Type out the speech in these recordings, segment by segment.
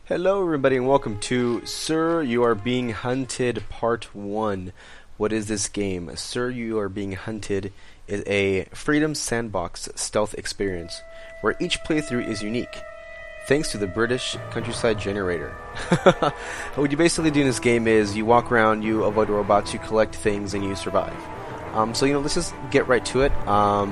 Hello, everybody, and welcome to Sir, You Are Being Hunted Part 1. What is this game? Sir, You Are Being Hunted is a Freedom Sandbox stealth experience where each playthrough is unique, thanks to the British Countryside Generator. What you basically do in this game is you walk around, you avoid robots, you collect things, and you survive. Let's just get right to it. I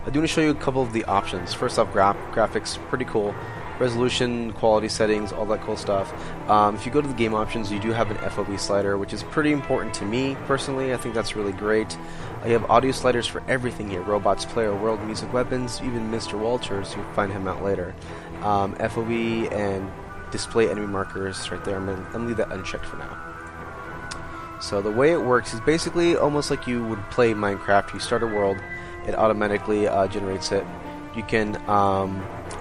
do want to show you a couple of the options. First off, graphics, pretty cool. Resolution, quality settings, all that cool stuff. If you go to the game options, you do have an FOV slider, which is pretty important to me personally. I think that's really great. You have audio sliders for everything here: robots, player, world, music, weapons, even Mr. Walters. You'll find him out later. FOV and display enemy markers right there. I'm gonna leave that unchecked for now. So the way it works is basically almost like you would play Minecraft. You start a world, it automatically generates it. You can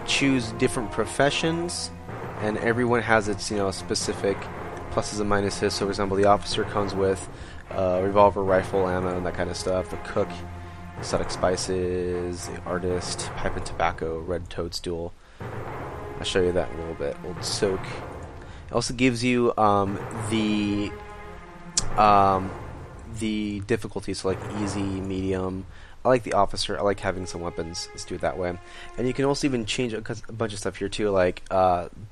choose different professions, and everyone has its specific pluses and minuses. So, for example, the officer comes with revolver, rifle, ammo, and that kind of stuff. The cook, exotic spices. The artist, pipe and tobacco, red toadstool. I'll show you that in a little bit. Old soak. It also gives you the difficulty, so like easy, medium. I like the officer. I like having some weapons. Let's do it that way. And you can also even change a bunch of stuff here too, like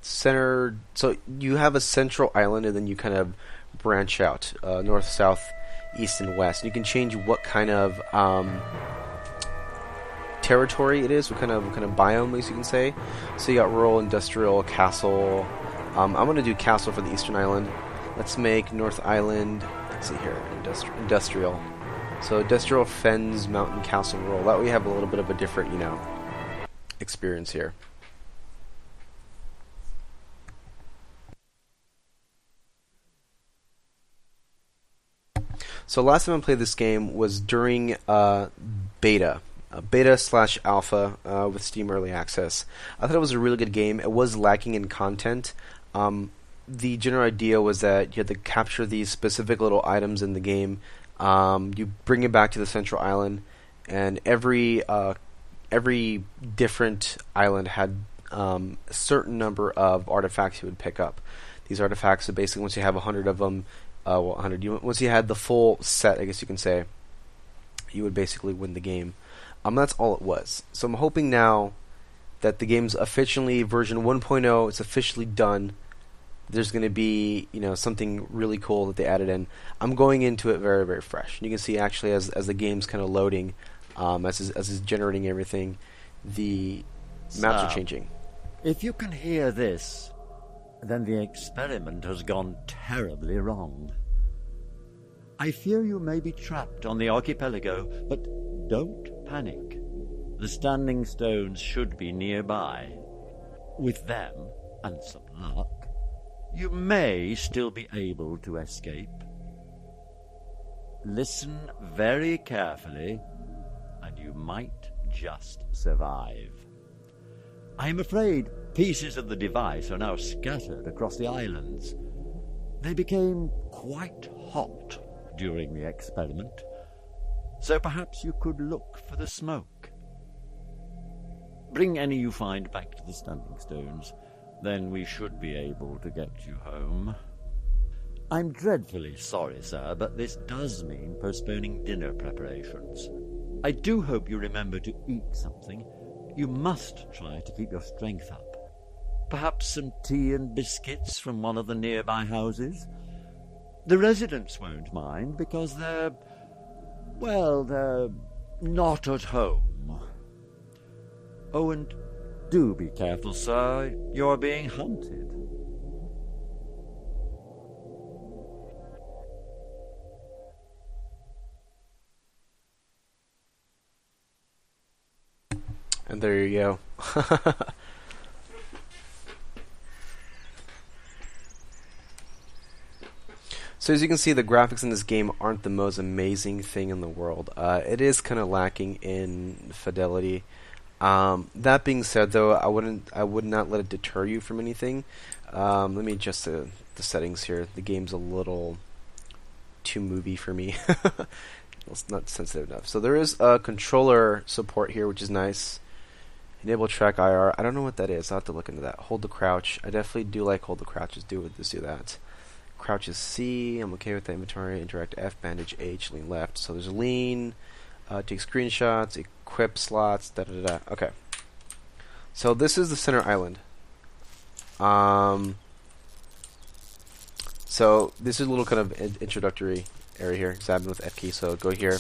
center. So you have a central island, and then you kind of branch out north, south, east, and west. And you can change what kind of territory it is, what kind of biome, as you can say. So you got rural, industrial, castle. I'm going to do castle for the eastern island. Let's make North Island. Let's see here, industrial. So industrial, fens, mountain, castle, rural. That way you have a little bit of a different, experience here. So last time I played this game was during beta slash alpha with Steam Early Access. I thought it was a really good game. It was lacking in content. The general idea was that you had to capture these specific little items in the game. You bring it back to the central island, and every different island had a certain number of artifacts you would pick up. These artifacts, so basically, once you have 100 of them, once you had the full set, I guess you can say, you would basically win the game. That's all it was. So I'm hoping now that the game's officially version 1.0. It's officially done. There's going to be, something really cool that they added in. I'm going into it very, very fresh. And you can see actually as the game's kind of loading, as it's generating everything, the maps are changing. If you can hear this, then the experiment has gone terribly wrong. I fear you may be trapped on the archipelago, but don't panic. The standing stones should be nearby. With them, and some luck, you may still be able to escape. Listen very carefully, and you might just survive. I am afraid pieces of the device are now scattered across the islands. They became quite hot during the experiment, so perhaps you could look for the smoke. Bring any you find back to the standing stones. Then we should be able to get you home. I'm dreadfully sorry, sir, but this does mean postponing dinner preparations. I do hope you remember to eat something. You must try to keep your strength up. Perhaps some tea and biscuits from one of the nearby houses? The residents won't mind because they're not at home. Oh, and do be careful, sir. You're being hunted. And there you go. So as you can see, the graphics in this game aren't the most amazing thing in the world. It is kind of lacking in fidelity. That being said, though, I would not let it deter you from anything. Let me adjust the settings here. The game's a little too movie for me. It's not sensitive enough. So there is a controller support here, which is nice. Enable track IR. I don't know what that is. I'll have to look into that. Hold the crouch. I definitely do like hold the crouches. Just do that. Crouch is C. I'm okay with the inventory. Interact F. Bandage H. Lean left. So there's lean. Take screenshots. Equip slots. Da da da. Okay. So this is the center island. So this is a little kind of introductory area here. Examine with F key. So go here.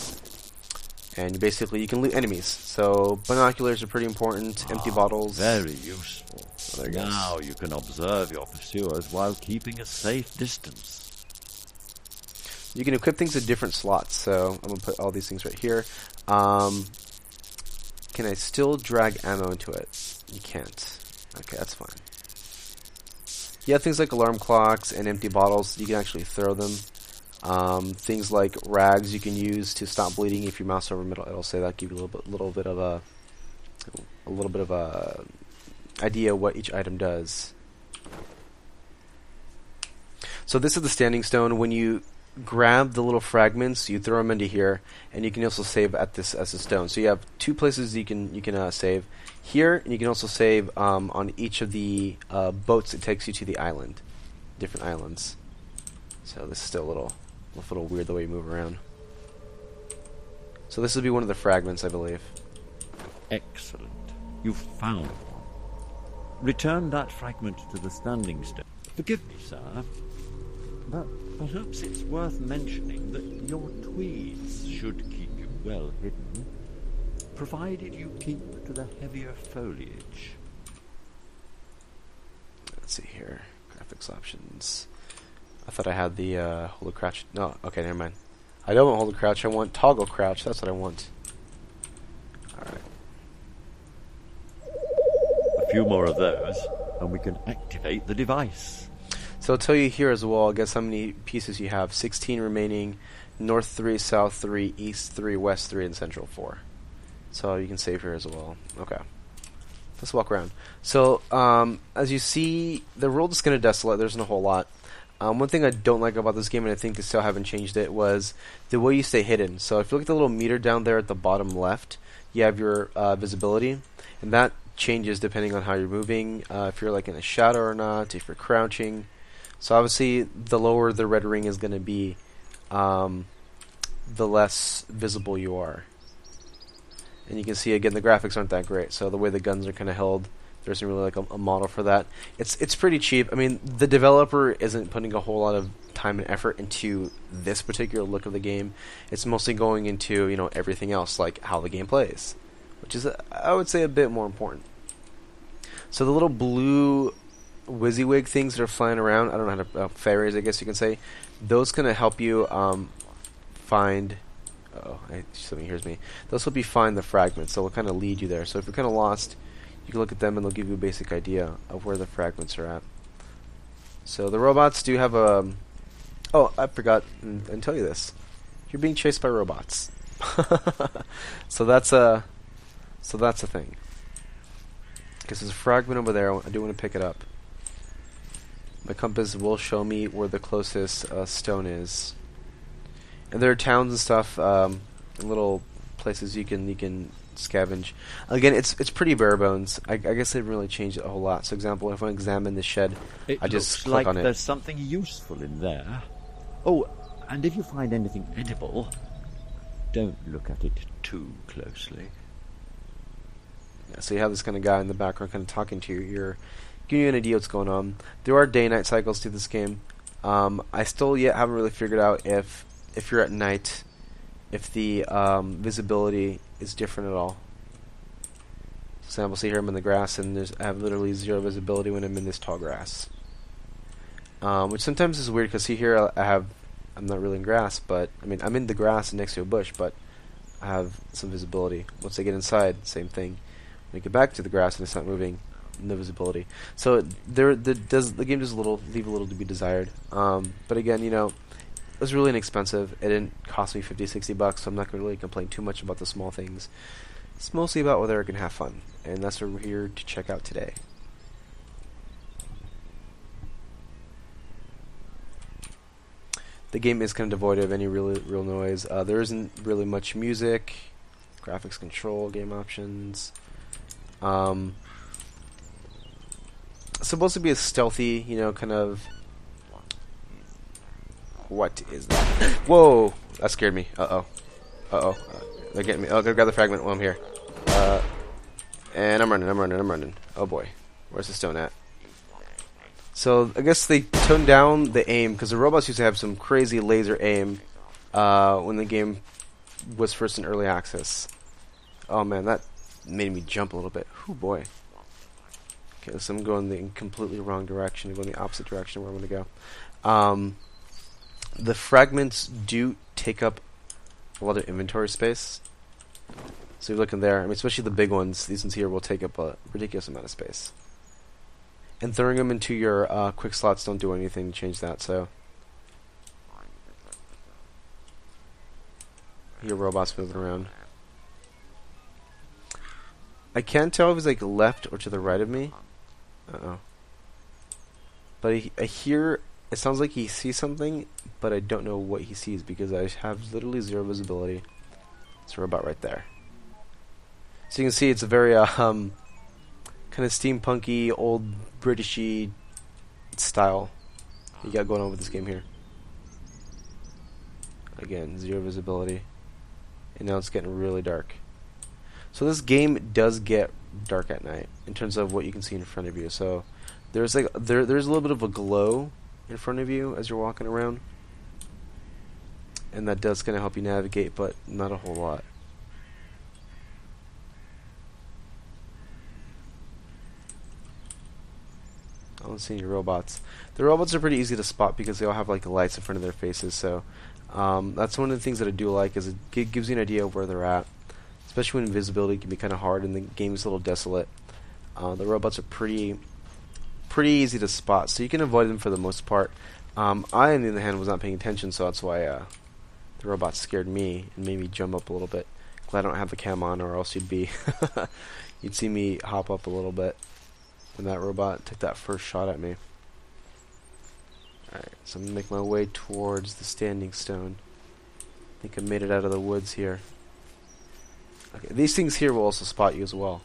And you can loot enemies. So binoculars are pretty important. Empty bottles. Very useful. Oh, there you go. Now you can observe your pursuers while keeping a safe distance. You can equip things at different slots. So I'm going to put all these things right here. Can I still drag ammo into it? You can't. Okay, that's fine. Yeah, things like alarm clocks and empty bottles, you can actually throw them. Things like rags you can use to stop bleeding. If you mouse over middle, it'll say that. Give you a little bit of a idea what each item does. So this is the standing stone. When you grab the little fragments, you throw them into here, and you can also save at this as a stone. So you have two places you can save here, and you can also save on each of the boats that takes you to the island, different islands. So this is still a little weird the way you move around. So this would be one of the fragments, I believe. Excellent. You've found one. Return that fragment to the standing stone. Forgive me, sir, but perhaps it's worth mentioning that your tweeds should keep you well hidden, provided you keep to the heavier foliage. Let's see here. Graphics options. I thought I had the hold a crouch. No, okay, never mind. I don't want hold a crouch. I want toggle crouch. That's what I want. Alright. A few more of those, and we can activate the device. So I'll tell you here as well, guess how many pieces you have. 16 remaining. North 3, South 3, East 3, West 3, and Central 4. So you can save here as well. Okay. Let's walk around. So, as you see, the world is kind of desolate. There isn't a whole lot. One thing I don't like about this game, and I think they still haven't changed it, was the way you stay hidden. So if you look at the little meter down there at the bottom left, you have your visibility, and that changes depending on how you're moving, if you're like in a shadow or not, if you're crouching. So obviously, the lower the red ring is going to be, the less visible you are. And you can see, again, the graphics aren't that great, so the way the guns are kind of held, there isn't really like a model for that. It's pretty cheap. I mean, the developer isn't putting a whole lot of time and effort into this particular look of the game. It's mostly going into, everything else, like how the game plays, which is, I would say, a bit more important. So the little blue WYSIWYG things that are flying around, I don't know how to, fairies, I guess you can say, those kind of help you find... something hears me. Those help you find the fragments, so will kind of lead you there. So if you're kind of lost, you can look at them and they'll give you a basic idea of where the fragments are at. So the robots do have a... Oh, I forgot and tell you this. You're being chased by robots. So that's a thing. Because there's a fragment over there. I do want to pick it up. My compass will show me where the closest stone is. And there are towns and stuff, and little places you can scavenge. Again, it's pretty bare bones. I guess they didn't really change it a whole lot. So, example, if I examine the shed, I just click like on it. There's something useful in there. Oh, and if you find anything edible, don't look at it too closely. Yeah, so you have this kind of guy in the background kind of talking to you. You're giving you an idea what's going on. There are day-night cycles to this game. I still yet haven't really figured out if you're at night, if the visibility is different at all. For example, see here I'm in the grass, and I have literally zero visibility when I'm in this tall grass. Which sometimes is weird, because see here I'm not really in grass, but I mean I'm in the grass next to a bush, but I have some visibility. Once I get inside, same thing. When I get back to the grass and it's not moving, no visibility. So the game does leave a little to be desired. But again, it was really inexpensive. It didn't cost me $50-$60, so I'm not going to really complain too much about the small things. It's mostly about whether I can have fun, and that's what we're here to check out today. The game is kind of devoid of any real noise. There isn't really much music, graphics control, game options. Um, supposed to be a stealthy, you know, kind of. What is that? Whoa! That scared me. They're getting me. Oh, gotta grab the fragment while I'm here. And I'm running. Oh boy. Where's the stone at? So, I guess they toned down the aim, because the robots used to have some crazy laser aim when the game was first in early access. Oh man, that made me jump a little bit. Oh boy. Okay, so I'm going the completely wrong direction. I'm going the opposite direction of where I'm going to go. The fragments do take up a lot of inventory space. So you're looking there. I mean, especially the big ones. These ones here will take up a ridiculous amount of space. And throwing them into your quick slots don't do anything to change that, so. Your robots moving around. I can't tell if he's like left or to the right of me. Uh-oh. But I hear, it sounds like he sees something, but I don't know what he sees because I have literally zero visibility. It's a robot right there. So you can see it's a very kind of steampunky, old Britishy style you got going on with this game here. Again, zero visibility. And now it's getting really dark. So this game does get dark at night in terms of what you can see in front of you. So there's like there's a little bit of a glow in front of you as you're walking around. And that does kind of help you navigate, but not a whole lot. I don't see any robots. The robots are pretty easy to spot because they all have like lights in front of their faces. So that's one of the things that I do like is it gives you an idea of where they're at, especially when invisibility can be kind of hard and the game is a little desolate. The robots are pretty easy to spot, so you can avoid them for the most part. I, on the other hand, was not paying attention, so that's why the robots scared me and made me jump up a little bit. Glad I don't have the cam on, or else you'd see me hop up a little bit when that robot took that first shot at me. Alright, so I'm going to make my way towards the standing stone. I think I made it out of the woods here. Okay, these things here will also spot you as well.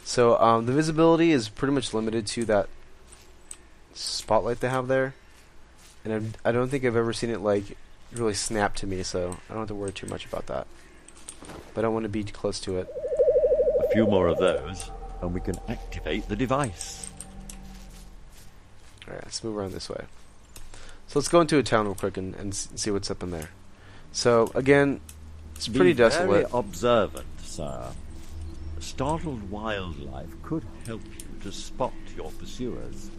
So the visibility is pretty much limited to that spotlight they have there. And I don't think I've ever seen it like really snap to me, so I don't have to worry too much about that. But I don't want to be too close to it. A few more of those, and we can activate the device. Alright, let's move around this way. So let's go into a town real quick and see what's up in there. So, again, it's pretty desolate. Be very observant, sir. Startled wildlife could help you to spot your pursuers.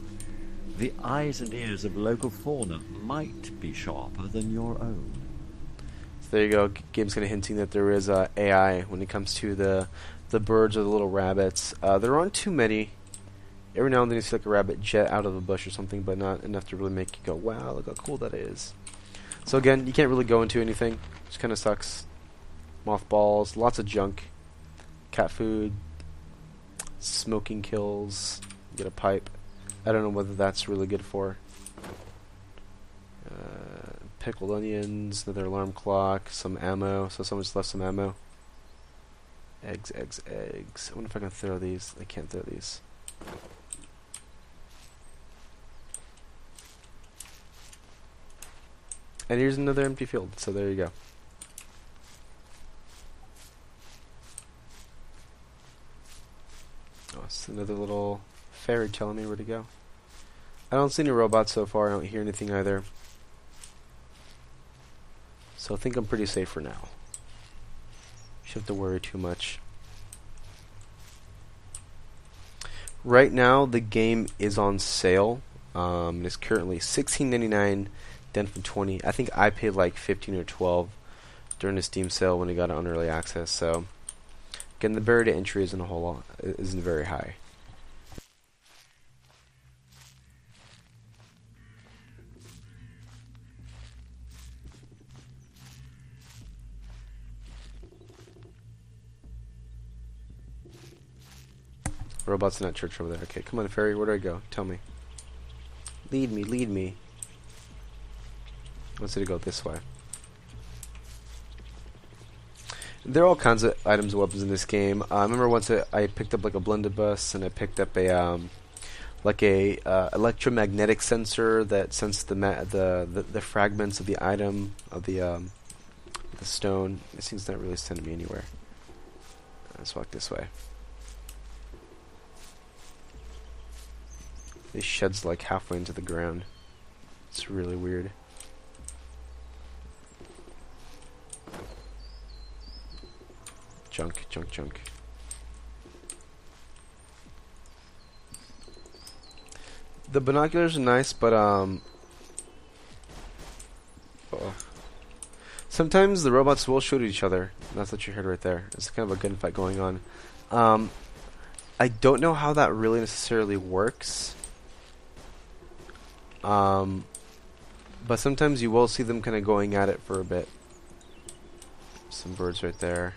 The eyes and ears of local fauna might be sharper than your own. So there you go. Game's kind of hinting that there is AI when it comes to the birds or the little rabbits. There aren't too many. Every now and then you see like a rabbit jet out of a bush or something, but not enough to really make you go, wow, look how cool that is. So again, you can't really go into anything. Just kind of sucks. Mothballs, lots of junk. Cat food. Smoking kills. Get a pipe. I don't know whether that's really good for. Pickled onions, another alarm clock, some ammo. So someone's left some ammo. Eggs. I wonder if I can throw these. I can't throw these. And here's another empty field, so there you go. Oh, it's another little fairy telling me where to go. I don't see any robots so far. I don't hear anything either. So I think I'm pretty safe for now. Shouldn't have to worry too much. Right now, the game is on sale. It's currently $16.99, down from $20. I think I paid like $15 or $12 during the Steam sale when it got it on early access. So, again, the barrier to entry isn't very high. Robots in that church over there. Okay, come on, fairy. Where do I go? Tell me. Lead me. Wants it to go this way. There are all kinds of items and weapons in this game. I remember once I picked up like a blunderbuss, and I picked up a electromagnetic sensor that sensed the fragments of the item of the stone. This thing's not really sending me anywhere. Let's walk this way. It sheds like halfway into the ground. It's really weird. Junk, junk, junk. The binoculars are nice, but sometimes the robots will shoot at each other. That's what you heard right there. It's kind of a gunfight going on. I don't know how that really necessarily works. But sometimes you will see them kind of going at it for a bit. Some birds right there.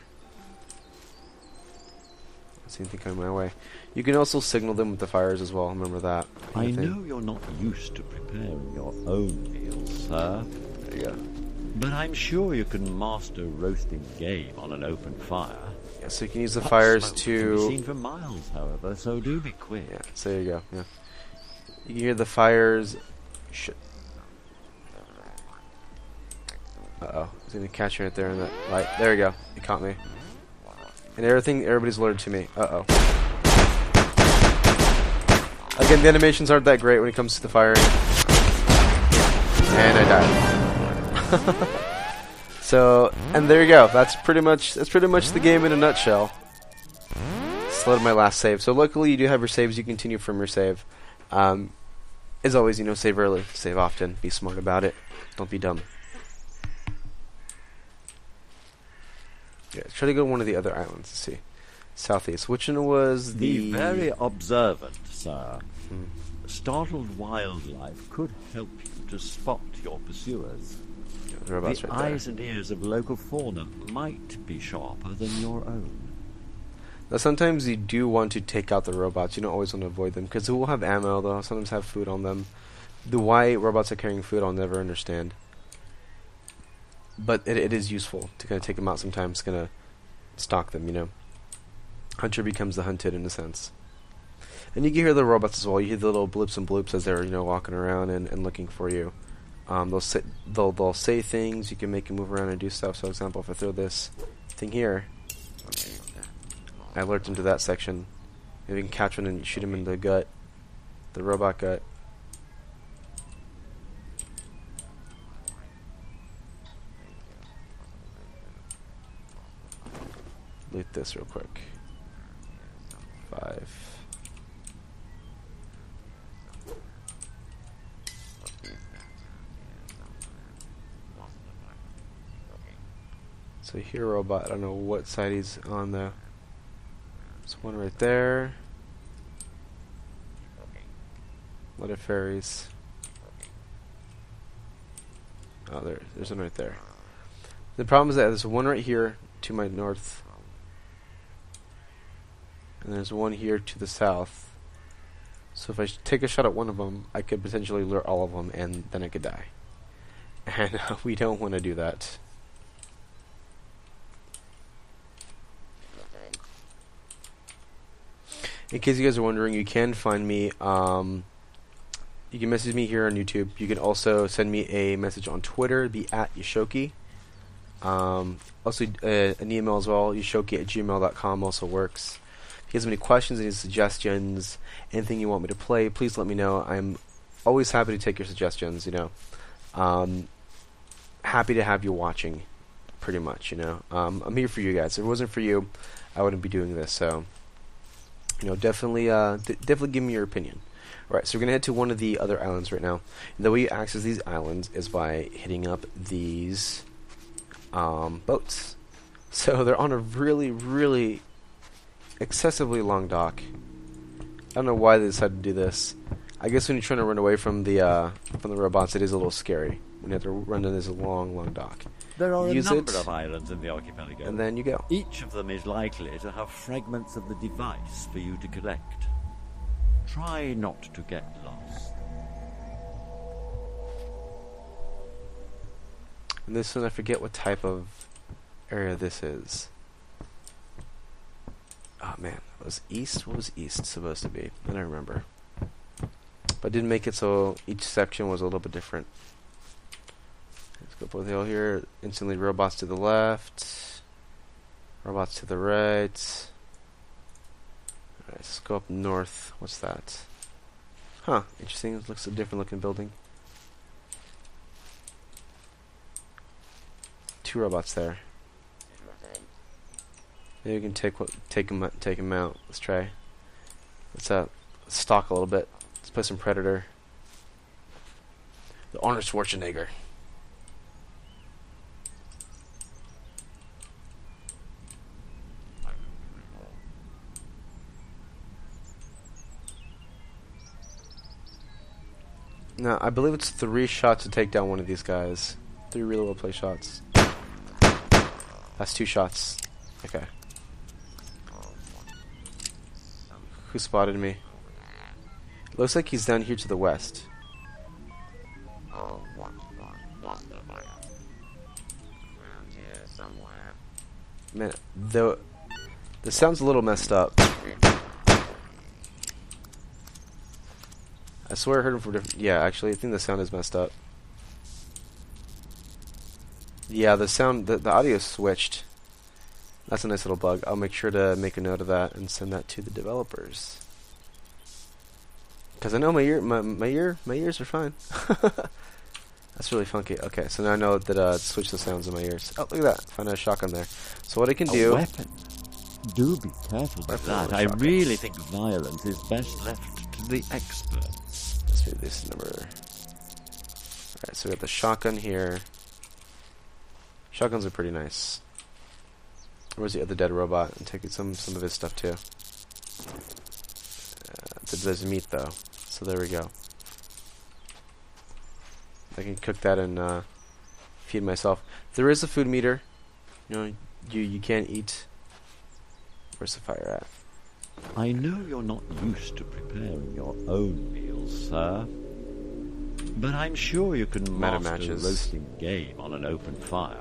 Don't see anything coming my way. You can also signal them with the fires as well. Remember that. I know you're not used to preparing your own meals, sir. There you go. But I'm sure you can master roasting game on an open fire. Yeah, so you can use the fires to... Can be seen for miles, however, so do be quick. Yeah, so there you go. Yeah. You can hear the fires... Shit. Uh-oh. He's gonna catch me right there in that light. There we go. He caught me. And everybody's alerted to me. Uh-oh. Again, the animations aren't that great when it comes to the firing. And I died. So, and there you go. That's pretty much the game in a nutshell. Slowed my last save. So luckily you do have your saves. You continue from your save. As always, save early, save often. Be smart about it. Don't be dumb. Yeah, try to go to one of the other islands. Let's see. Southeast. Which one was the... Be very observant, sir. Startled wildlife could help you to spot your pursuers. Yeah, the robots right there. Eyes and ears of local fauna might be sharper than your own. Now, sometimes you do want to take out the robots. You don't always want to avoid them, because they will have ammo. They'll sometimes have food on them. The why robots are carrying food, I'll never understand. But it is useful to kind of take them out sometimes, kind of stalk them, Hunter becomes the hunted in a sense. And you can hear the robots as well. You hear the little blips and bloops as they're, walking around and looking for you. They'll say things. You can make them move around and do stuff. So, for example, if I throw this thing here, I alert them to that section. Maybe you can catch one and shoot him in the gut, the robot gut. Loot this real quick. 5. So here, robot. I don't know what side he's on though. There's one right there. A lot of fairies. Oh, there's one right there. The problem is that there's one right here to my north. And there's one here to the south. So if I take a shot at one of them, I could potentially lure all of them, and then I could die. And we don't want to do that. In case you guys are wondering, you can find me. You can message me here on YouTube. You can also send me a message on Twitter, be at Yoshoki. Also, an email as well, yoshoki@gmail.com also works. If you guys have any questions, any suggestions, anything you want me to play, please let me know. I'm always happy to take your suggestions, Happy to have you watching, pretty much, I'm here for you guys. If it wasn't for you, I wouldn't be doing this, so... definitely give me your opinion. Alright, so we're going to head to one of the other islands right now. And the way you access these islands is by hitting up these boats. So they're on a really, really excessively long dock. I don't know why they decided to do this. I guess when you're trying to run away from the robots, it is a little scary. When you have to run down this long, long dock. There are a number of islands in the archipelago. And then you go. Each of them is likely to have fragments of the device for you to collect. Try not to get lost. And this one, I forget what type of area this is. man, it was east. What was east supposed to be? I don't remember. But I did make it so each section was a little bit different. Let's go up the hill here. Instantly robots to the left. Robots to the right. Alright, let's go up north. What's that? Huh, interesting. It looks a different looking building. 2 robots there. Maybe we can take him out. Let's try. Let's stalk a little bit. Let's play some Predator. The Arnold Schwarzenegger. Now, I believe it's 3 shots to take down one of these guys. 3 really well play shots. That's 2 shots. Okay. Who spotted me? Looks like he's down here to the west. Man, the sound's a little messed up. I swear I heard him from different... Yeah, actually, I think the sound is messed up. Yeah, the sound... The audio switched. That's a nice little bug. I'll make sure to make a note of that and send that to the developers. Because I know my ears are fine. That's really funky. Okay, so now I know that switch the sounds in my ears. Oh, look at that. Found a shotgun there. So what I can do... Weapon. Do be careful with that. I really think violence is best left to the experts. Let's do this number. Alright, so we got the shotgun here. Shotguns are pretty nice. Where's the other dead robot? I'm taking some of his stuff too. There's meat though, so there we go. I can cook that and feed myself. There is a food meter. You know, you can't eat. Where's the fire at? I know you're not used to preparing your own meals, sir. But I'm sure you can master roasting game on an open fire.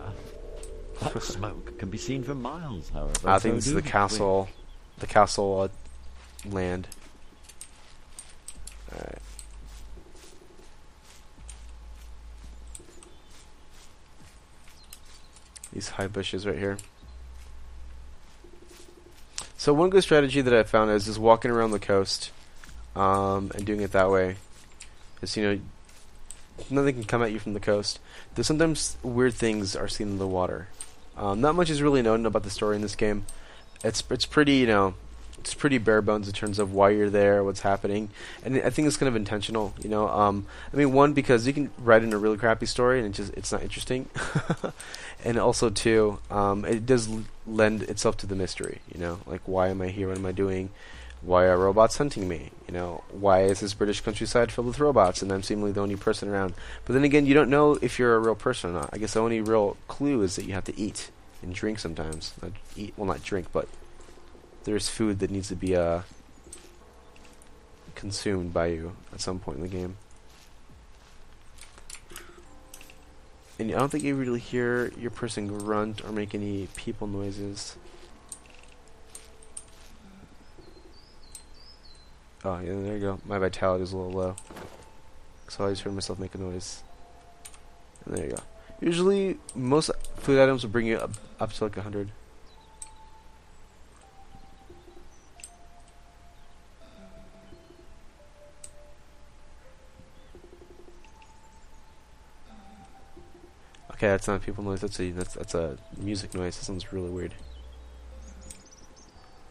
Hot smoke can be seen for miles, however. I think this is the castle. The castle land. Alright. These high bushes right here. So one good strategy that I found is just walking around the coast and doing it that way. Because, you know, nothing can come at you from the coast. There's sometimes weird things are seen in the water. Not much is really known about the story in this game. It's pretty, you know, it's pretty bare bones in terms of why you're there, what's happening, and I think it's kind of intentional. You know, I mean, one, because you can write in a really crappy story and it's not interesting, and also two, it does lend itself to the mystery. You know, like, why am I here? What am I doing? Why are robots hunting me? You know, why is this British countryside filled with robots and I'm seemingly the only person around? But then again, you don't know if you're a real person or not. I guess the only real clue is that you have to eat and drink sometimes. Not drink, but there's food that needs to be consumed by you at some point in the game. And I don't think you really hear your person grunt or make any people noises. Oh, yeah, there you go. My vitality is a little low. So I just heard myself make a noise. And there you go. Usually, most food items will bring you up to like 100. Okay, that's not a people noise. That's a music noise. That sounds really weird.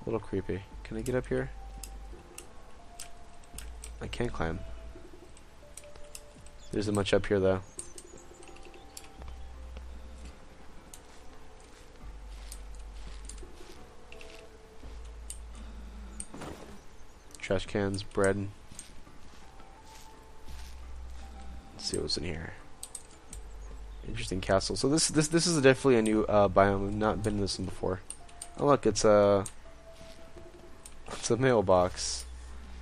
A little creepy. Can I get up here? I can't climb. There isn't much up here though. Trash cans, bread. Let's see what's in here. Interesting castle. So this is definitely a new biome. I've not been in this one before. Oh look, it's a mailbox.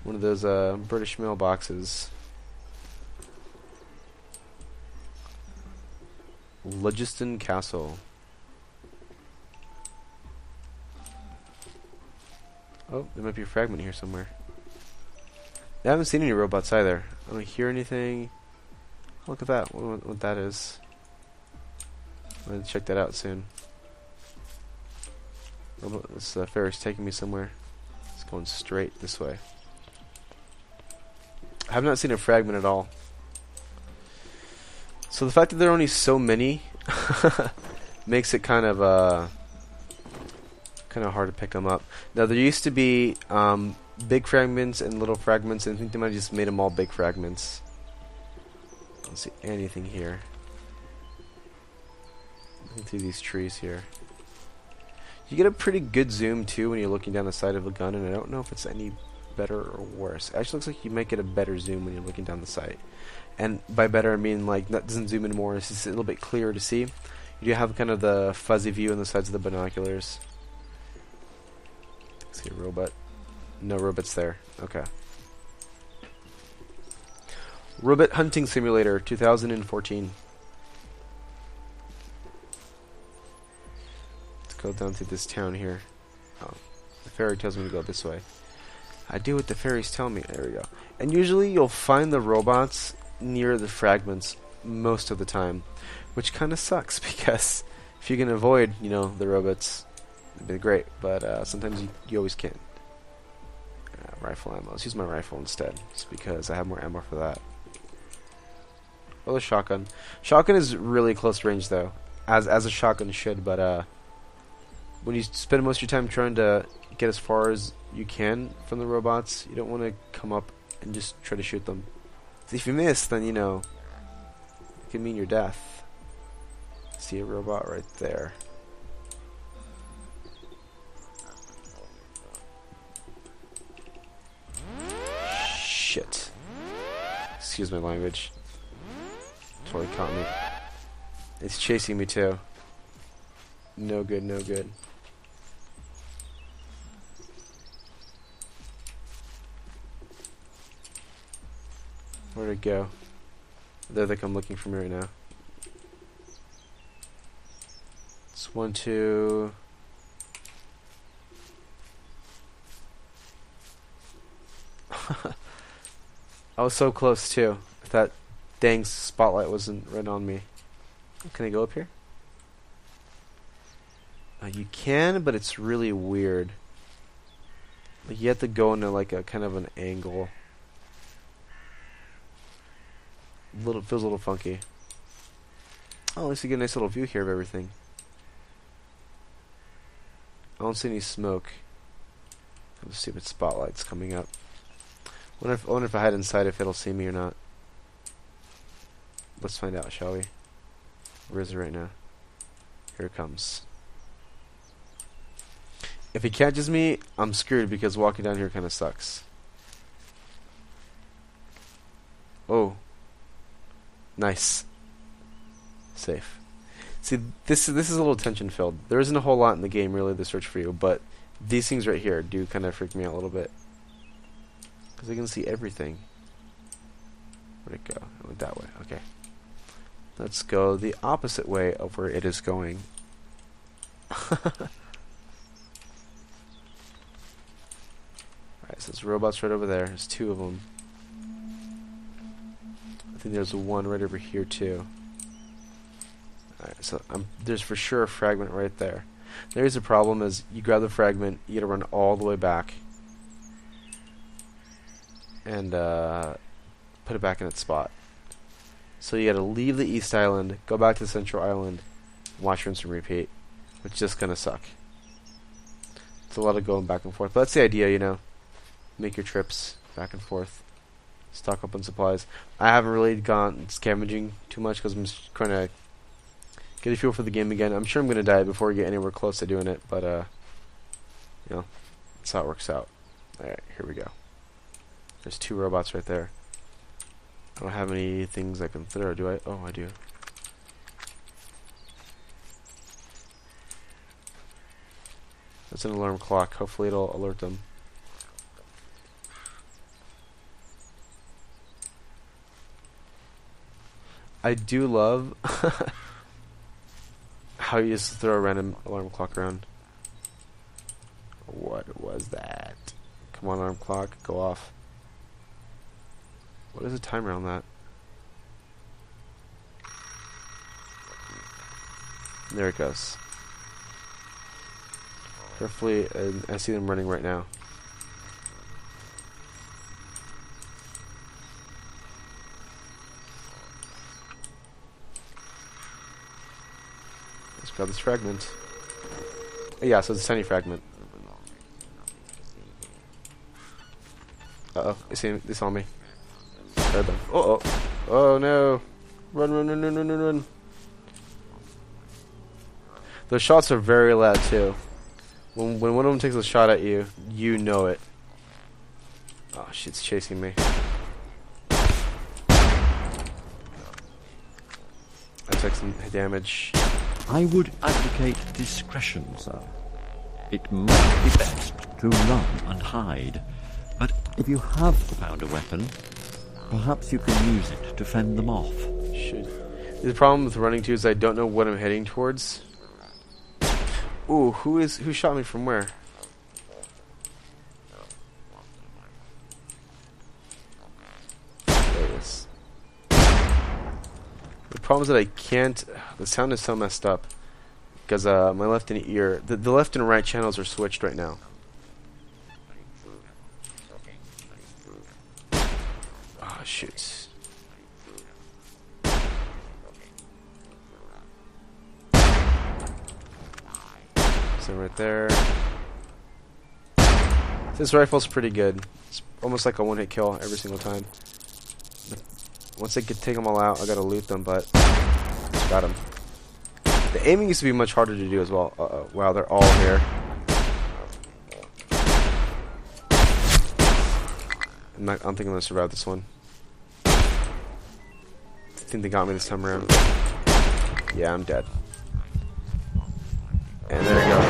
One of those British mailboxes. Legiston Castle. Oh, there might be a fragment here somewhere. I haven't seen any robots either. I don't hear anything. Look at that. What that is. I'm going to check that out soon. This ferry's taking me somewhere. It's going straight this way. I have not seen a fragment at all. So the fact that there are only so many makes it kind of hard to pick them up. Now there used to be big fragments and little fragments, and I think they might have just made them all big fragments. I don't see anything here. Looking through these trees here. You get a pretty good zoom too when you're looking down the side of a gun, and I don't know if it's any better or worse. It actually looks like you might get a better zoom when you're looking down the sight. And by better I mean like that doesn't zoom in more, it's just a little bit clearer to see. You do have kind of the fuzzy view on the sides of the binoculars. See a robot. No robots there. Okay. Robot Hunting Simulator 2014. Let's go down to this town here. Oh, the ferry tells me to go this way. I do what the ferries tell me. There we go. And usually you'll find the robots near the fragments most of the time, which kind of sucks because if you can avoid, you know, the robots, it'd be great. But sometimes you always can't. Rifle ammo. Let's use my rifle instead, just because I have more ammo for that. Or the shotgun. Shotgun is really close range though, as a shotgun should. But when you spend most of your time trying to get as far as you can from the robots, you don't want to come up and just try to shoot them. If you miss, then you know it can mean your death. See a robot right there. Shit. Excuse my language. Totally caught me. It's chasing me too. No good, no good. Where'd it go? They think I'm looking for me right now. It's 1, 2. I was so close too. If that dang spotlight wasn't right on me. Can I go up here? You can, but it's really weird. Like you have to go into like a kind of an angle. Feels a little funky. Oh, at least you get a nice little view here of everything. I don't see any smoke. The stupid spotlight's coming up. I wonder if I hide inside if it'll see me or not. Let's find out, shall we? Where is it right now? Here it comes. If he catches me, I'm screwed because walking down here kind of sucks. Oh. Nice. Safe. See, this is a little tension filled. There isn't a whole lot in the game really to search for you, but these things right here do kind of freak me out a little bit. Because I can see everything. Where'd it go? It went that way. Okay. Let's go the opposite way of where it is going. Alright, so there's robots right over there. There's 2 of them. I think there's one right over here too. Alright, so there's for sure a fragment right there. There's a problem is you grab the fragment, you gotta run all the way back and put it back in its spot. So you gotta leave the East Island, go back to the Central Island, watch, rinse, and repeat, which is just gonna suck. It's a lot of going back and forth, but that's the idea, you know. Make your trips back and forth, stock up on supplies. I haven't really gone scavenging too much because I'm just trying to get a feel for the game again. I'm sure I'm gonna die before we get anywhere close to doing it, but you know, that's how it works out. Alright, here we go. There's 2 robots right there. I don't have any things I can throw, do I? Oh, I do. That's an alarm clock. Hopefully it'll alert them. I do love how you just throw a random alarm clock around. What was that? Come on, alarm clock, go off. What is the timer on that? There it goes. Hopefully, I see them running right now. Let's grab this fragment. Yeah, so it's a tiny fragment. Uh-oh, they saw me. Grab them. Uh-oh. Oh no. Run, run, run, run, run, run, run. Those shots are very loud too. When one of them takes a shot at you, you know it. Oh, shit's chasing me. I took some damage. I would advocate discretion, sir. It might be best to run and hide, but if you have found a weapon, perhaps you can use it to fend them off. Should. The problem with running too is I don't know what I'm heading towards. Ooh, who shot me from where? There it is. The problem is that I can't. The sound is so messed up because my left and ear, the left and right channels are switched right now. Oh shoot. Right there. This rifle's pretty good. It's almost like a one-hit kill every single time. Once I take them all out, I gotta loot them, but got them. The aiming used to be much harder to do as well. Uh-oh. Wow, they're all here. I don't think I'm gonna survive this one. I think they got me this time around. Yeah, I'm dead. And there you go.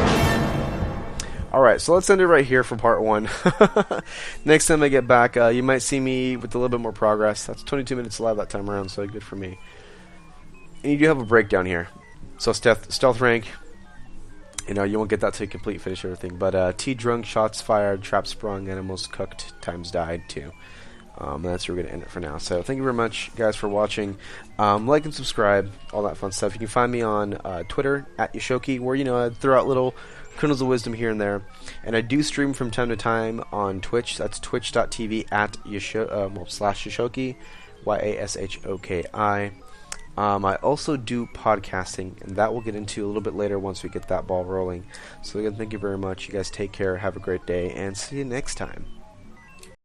Alright, so let's end it right here for part 1. Next time I get back, you might see me with a little bit more progress. That's 22 minutes live that time around, so good for me. And you do have a breakdown here. So stealth rank, you know, you won't get that to complete finish everything. But T drunk, shots fired, traps sprung, animals cooked, times died too. That's where we're going to end it for now. So thank you very much, guys, for watching. Like and subscribe, all that fun stuff. You can find me on Twitter, @Yashoki, where, you know, I throw out little kernels of wisdom here and there. And I do stream from time to time on Twitch. That's twitch.tv /Yashoki, YASHOKI. I also do podcasting, and that we'll get into a little bit later once we get that ball rolling. So again, thank you very much. You guys take care, have a great day, and see you next time.